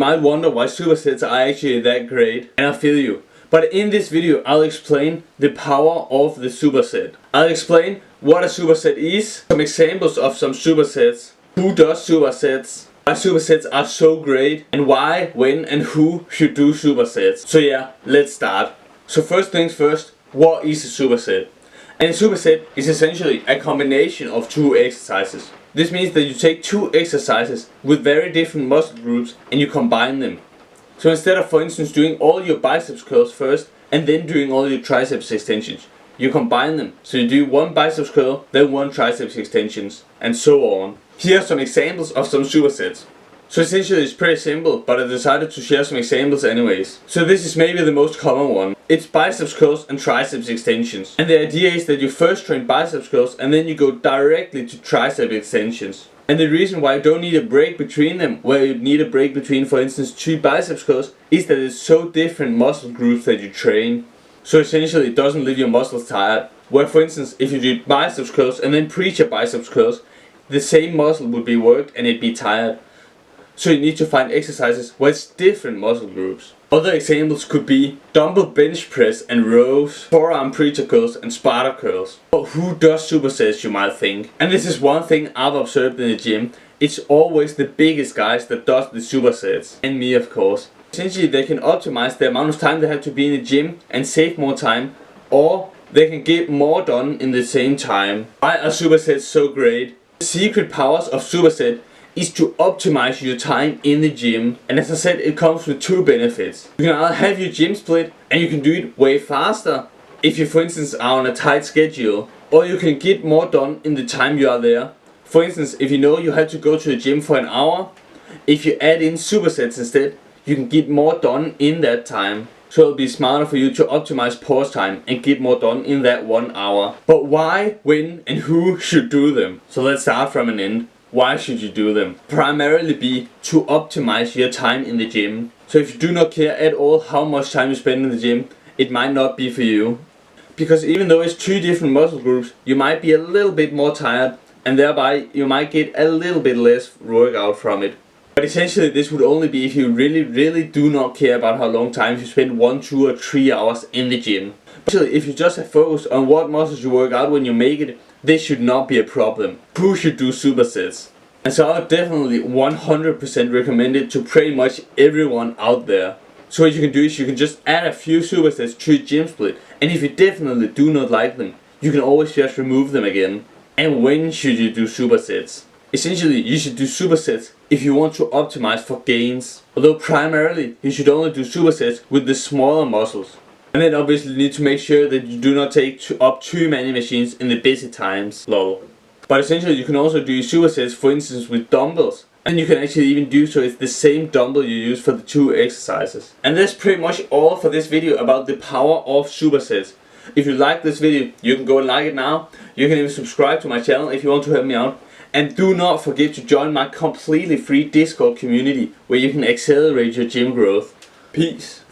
You might wonder why supersets are actually that great, and I feel you. But in this video I'll explain the power of the superset. I'll explain what a superset is, some examples of some supersets, who does supersets, why supersets are so great, and why, when and who should do supersets. So yeah, let's start. So first things first, what is a superset? And a superset is essentially a combination of two exercises. This means that you take two exercises with very different muscle groups and you combine them. So instead of, for instance, doing all your biceps curls first and then doing all your triceps extensions, you combine them. So you do one biceps curl, then one triceps extensions, and so on. Here are some examples of some supersets. So essentially it's pretty simple, but I decided to share some examples anyways. So this is maybe the most common one. It's biceps curls and triceps extensions. And the idea is that you first train biceps curls and then you go directly to tricep extensions. And the reason why you don't need a break between them, where you need a break between, for instance, two biceps curls, is that it's so different muscle groups that you train. So essentially it doesn't leave your muscles tired. Where, for instance, if you do biceps curls and then pre-your biceps curls, the same muscle would be worked and it'd be tired. So you need to find exercises where it's different muscle groups. Other examples could be dumbbell bench press and rows, forearm preacher curls and Sparta curls. But who does supersets, you might think? And this is one thing I've observed in the gym. It's always the biggest guys that does the supersets. And me, of course. Essentially they can optimize the amount of time they have to be in the gym and save more time, or they can get more done in the same time. Why are supersets so great? The secret powers of superset is to optimize your time in the gym, and as I said, it comes with two benefits. You can either have your gym split and you can do it way faster if you, for instance, are on a tight schedule, or you can get more done in the time you are there. For instance, if you know you have to go to the gym for an hour, if you add in supersets instead, you can get more done in that time. So it'll be smarter for you to optimize pause time and get more done in that 1 hour. But why, when and who should do them? So let's start from an end. Why should you do them? Primarily be to optimize your time in the gym. So if you do not care at all how much time you spend in the gym, it might not be for you. Because even though it's two different muscle groups, you might be a little bit more tired, and thereby you might get a little bit less workout from it. But essentially this would only be if you really do not care about how long time you spend 1, 2 or 3 hours in the gym. But actually, if you just have focused on what muscles you work out when you make it, this should not be a problem. Who should do supersets? And so I would definitely 100% recommend it to pretty much everyone out there. So what you can do is you can just add a few supersets to your gym split, and if you definitely do not like them, you can always just remove them again. And when should you do supersets? Essentially you should do supersets if you want to optimize for gains. Although primarily you should only do supersets with the smaller muscles. And then obviously you need to make sure that you do not take up too many machines in the busy times. Lol. But essentially you can also do supersets, for instance, with dumbbells. And you can actually even do so with the same dumbbell you use for the two exercises. And that's pretty much all for this video about the power of supersets. If you like this video, you can go and like it now. You can even subscribe to my channel if you want to help me out. And do not forget to join my completely free Discord community where you can accelerate your gym growth. Peace.